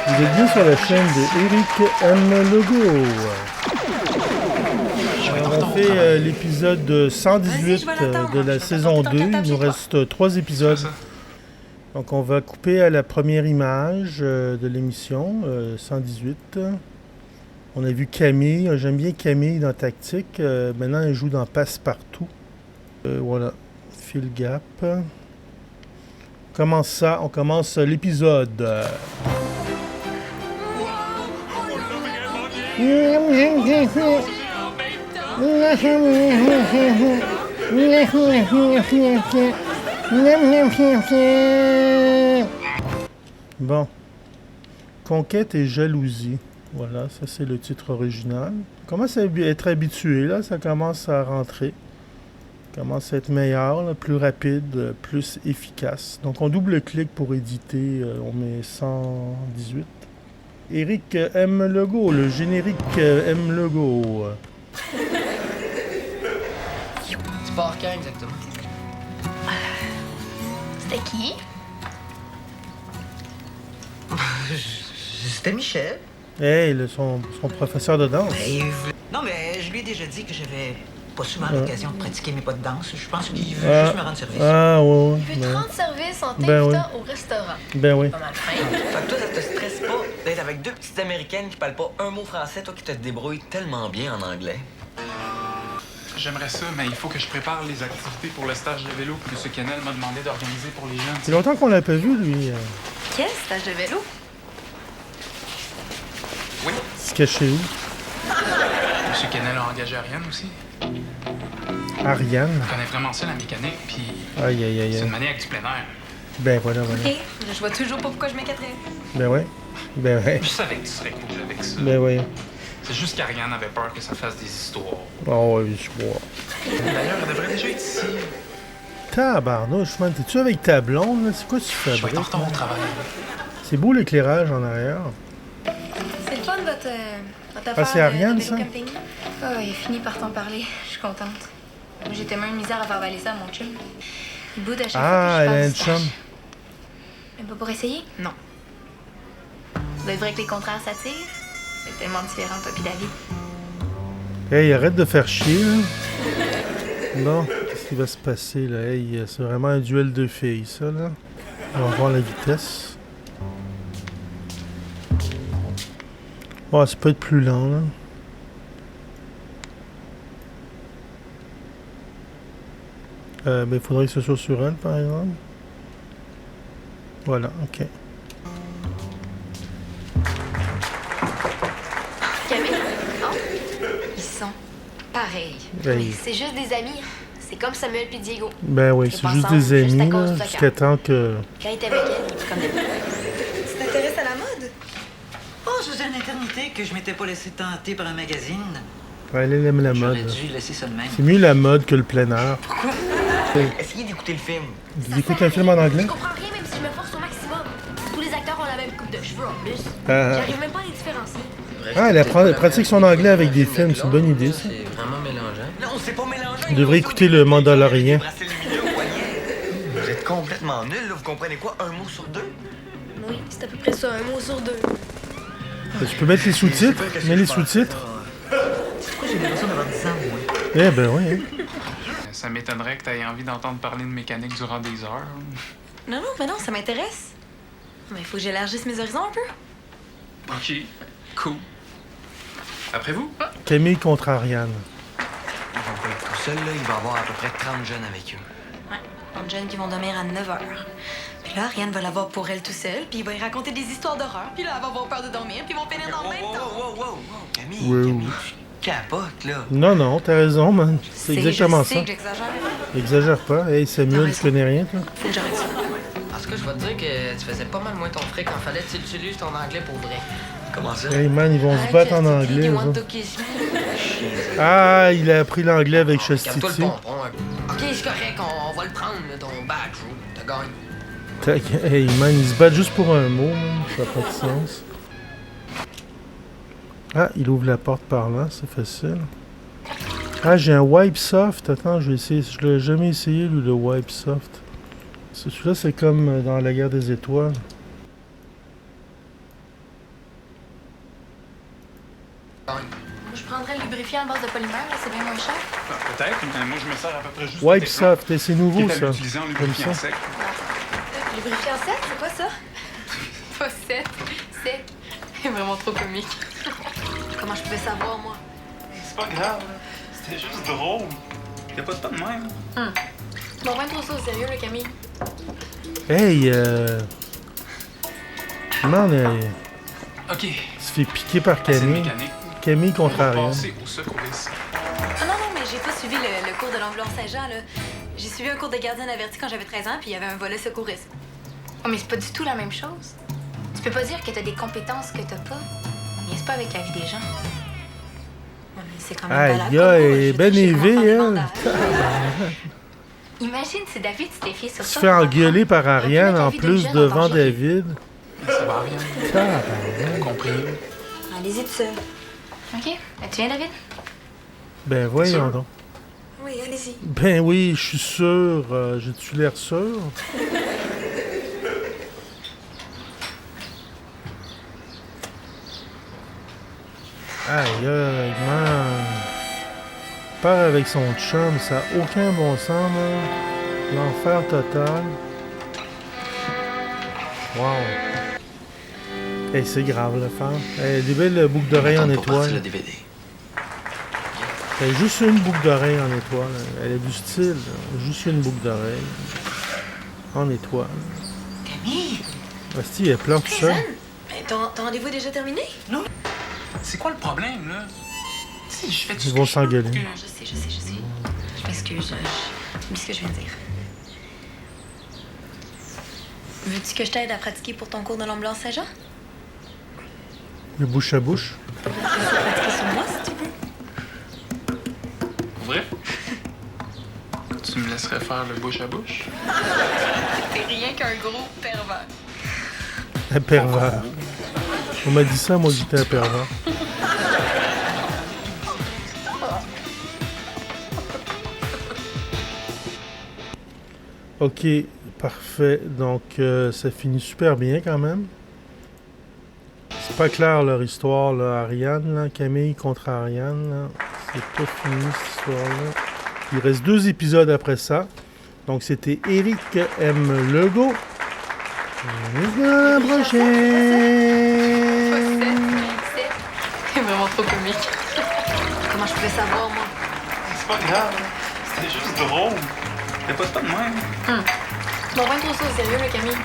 Vous êtes bien sur la chaîne de Eric M. Legault. On a fait l'épisode 118 de la saison 2. Il nous reste 3 épisodes. Donc on va couper à la première image de l'émission, 118. On a vu Camille. J'aime bien Camille dans Tactique. Maintenant, elle joue dans Passe-Partout. Voilà. Fill Gap. Comment ça? On commence l'épisode. Bon. Conquête et jalousie. Voilà, ça c'est le titre original. On commence à être habitué, là. Ça commence à rentrer. Ça commence à être meilleur, là, plus rapide, plus efficace. Donc on double-clique pour éditer. On met 118. Eric M. Legault, le générique M. Legault. Tu pars quand exactement? C'était qui? C'était Michel. Hey, son professeur de danse. Non, mais je lui ai déjà dit que j'avais pas souvent l'occasion de pratiquer mes pas de danse. Je pense qu'il veut juste me rendre service. Ah, ouais. Il veut te rendre service en Ben t'invitant au restaurant. Ben oui. Pas mal fin. Fait que toi, ça te stresse pas d'être avec deux petites Américaines qui parlent pas un mot français, toi qui te débrouilles tellement bien en anglais? J'aimerais ça, mais il faut que je prépare les activités pour le stage de vélo que M. Kennel m'a demandé d'organiser pour les jeunes. C'est longtemps qu'on l'a pas vu, lui. Quel stage de vélo? Oui. Se cacher où? M. Kennel a engagé Ariane aussi. Ariane. Je connais vraiment ça, la mécanique, puis Aïe, aïe, aïe, c'est une aïe. maniaque du plein air. Ben voilà, voilà. Ok, je vois toujours pas pourquoi je m'inquiéterais. Ben ouais. Ben ouais. Je savais que tu serais cool avec ça. Ben ouais. C'est juste qu'Ariane avait peur que ça fasse des histoires. Oh, ouais, je vois. D'ailleurs, elle devrait déjà être ici. Tabarnouche, man. T'es-tu avec ta blonde, là? C'est quoi tu Je vais être en fabriques? retard au travail. C'est beau l'éclairage en arrière. C'est le fun, votre Ah, c'est Ariane, de vélo ça? camping. Ah, il a fini par t'en parler. Je suis contente. J'ai tellement une misère à faire avaler ça à mon chum. Il boude à chaque Ah, fois que elle je a parle un du stage. chum. Mais pas pour essayer? Non. Ça doit être vrai que les contraires s'attirent. C'est tellement différent, toi pis David. Hey, arrête de faire chier, là. Bon, qu'est-ce qui va se passer, là? Hey, c'est vraiment un duel de filles, ça, là. On va voir la vitesse. Bon, ça peut être plus lent, là. Ben, il faudrait que ce soit sur elle, par exemple. Voilà, ok. Camille? Oh? Ils sont pareils. Hey. Mais c'est juste des amis. C'est comme Samuel puis Diego. Ben oui, C'est c'est pas juste ensemble, des juste à amis, cause là, du soccer. jusqu'à temps que... Quand il était avec elle, il était comme des... Tu t'intéresses à la mode? Oh, ça faisait une éternité que je m'étais pas laissé tenter par un magazine. Ouais, elle aime la mode. J'aurais là. dû laisser ça de même. C'est mieux la mode que le plein air. Essayez d'écouter le film. Vous écoutez un film en anglais? Je comprends rien même si je me force au maximum. Tous les acteurs ont la même coupe de cheveux en plus. Ah. J'arrive même pas à les différencier. Ah, elle pratique son anglais avec des films, c'est une bonne idée, ça. C'est vraiment mélangeant. Non, c'est pas mélangeant. On devrait écouter le Mandalorian. Vous êtes complètement nuls, là. Vous comprenez quoi? Un mot sur deux? Oui, c'est à peu près ça, un mot sur deux. Tu peux mettre les sous-titres? Mets les sous-titres. Pourquoi j'ai l'impression d'avoir 10 ans, moi? Eh ben oui. Hein. Ça m'étonnerait que tu aies envie d'entendre parler de mécanique durant des heures. Non, mais non, ça m'intéresse. Mais il faut que j'élargisse mes horizons un peu. Ok, cool. Après vous? Camille contre Ariane. Ils vont pas être tout seuls, là. Il va y avoir à peu près 30 jeunes avec eux. Ouais, tant de jeunes qui vont dormir à 9h. Puis là, Ariane va l'avoir pour elle tout seul, puis il va y raconter des histoires d'horreur. Puis là, elle va avoir peur de dormir, puis ils vont finir dans le même temps. Wow. Camille, Wow. Camille, tu capotes, là. Non, t'as raison, man. C'est exactement je sais ça. que j'exagère. Exagère pas. Hey, Samuel, tu connais rien, toi? Faut que j'arrête ça. En tout cas, je vais te dire que tu faisais pas mal moins ton fric quand fallait que tu utilises ton anglais pour vrai. Comment ça? Hey, man, ils vont se battre en anglais. eux autres. Ah, il a appris l'anglais avec Calme-toi le Chastity. pompon. Ok, c'est correct, on va le prendre, là, ton badge. T'as gagné. Hey, man, ils se battent juste pour un mot, man. Ça n'a pas de sens. Ah, il ouvre la porte par là, c'est facile. Ah, j'ai un Wipe Soft. Attends, je vais essayer. Je l'ai jamais essayé, lui, le Wipe Soft. Celui-là, c'est comme dans la guerre des étoiles. Je prendrais le lubrifiant à base de polymère, là, c'est bien moins cher. Peut-être, mais moi, je me sers à peu près juste Wipe de Teflon, Soft, et c'est qui nouveau est à ça. l'utiliser en Comme lubrifiant ça. sec. Lubrifiant sec, c'est quoi ça? Pas sec, sec. C'est vraiment trop comique. Comment je pouvais savoir, moi? C'est pas grave, là. C'était juste drôle. Y'a pas de temps de même. Bon, ben trop ça au sérieux, là, Camille. Hey, man, OK. se fait piquer par C'est Camille. mécanique. Camille On contre va Ariane. passer au secourisme. Ah non, mais j'ai pas suivi le cours de l'ambulance Saint-Jean, là. J'ai suivi un cours de gardienne averti quand j'avais 13 ans, puis il y avait un volet secourisme. Oh, mais c'est pas du tout la même chose. Tu peux pas dire que t'as des compétences que t'as pas. Mais c'est pas avec la vie des gens. Ouais, mais c'est quand même Aïe, valable comme cours, elle je est veux ben dire, je sais comment élevée, faire elle. des bandages. Imagine si David s'était fié sur Tu ça. te fais pour engueuler apprendre. par Il aurait pu Ariane mettre la en vie plus d'une jeune en devant danger. David. Ça va, Ariane. Tabarnak. Compris. Allez-y tout seul. OK. Tu viens, David? Ben voyons sûr? donc. Oui, allez-y. Ben oui, je suis sûr. J'ai-tu l'air sûr? Aïe, aïe, man. Part avec son chum, ça n'a aucun bon sens, là. L'enfer total. Wow. Hey, c'est grave, la femme. Elle a des belles boucles d'oreilles en Attends pour partir le étoile. DVD. Elle a juste une boucle d'oreille en étoile. Elle a du style. Là. Juste une boucle d'oreille. En étoile. Camille! Asti, elle pleure tout seul. Mais ton rendez-vous est déjà terminé? C'est quoi le problème, là? Tu sais, je fais tout Ils ce vont que je peux s'engueuler. pour que- Je sais. Je m'excuse. Oublie ce que je viens de dire. Veux-tu que je t'aide à pratiquer pour ton cours de l'ambulance Saint-Jean? Le bouche à bouche. Tu peux pratiquer sur moi, si tu veux. Pour vrai? Tu me laisserais faire le bouche à bouche? T'es rien qu'un gros pervers. Un pervers. On m'a dit ça, moi j'étais un pervers. Ok, parfait. Donc ça finit super bien quand même. C'est pas clair leur histoire, là. Ariane, là. Camille contre Ariane, là. C'est pas fini cette histoire-là. Il reste 2 épisodes après ça. Donc c'était Éric M. Legault. Jusqu'à la prochaine! C'est vraiment trop comique. Comment je pouvais savoir, moi? C'est pas grave, c'était juste drôle. Y'a pas de temps de même. Bon, ben trop ça au sérieux, là, Camille.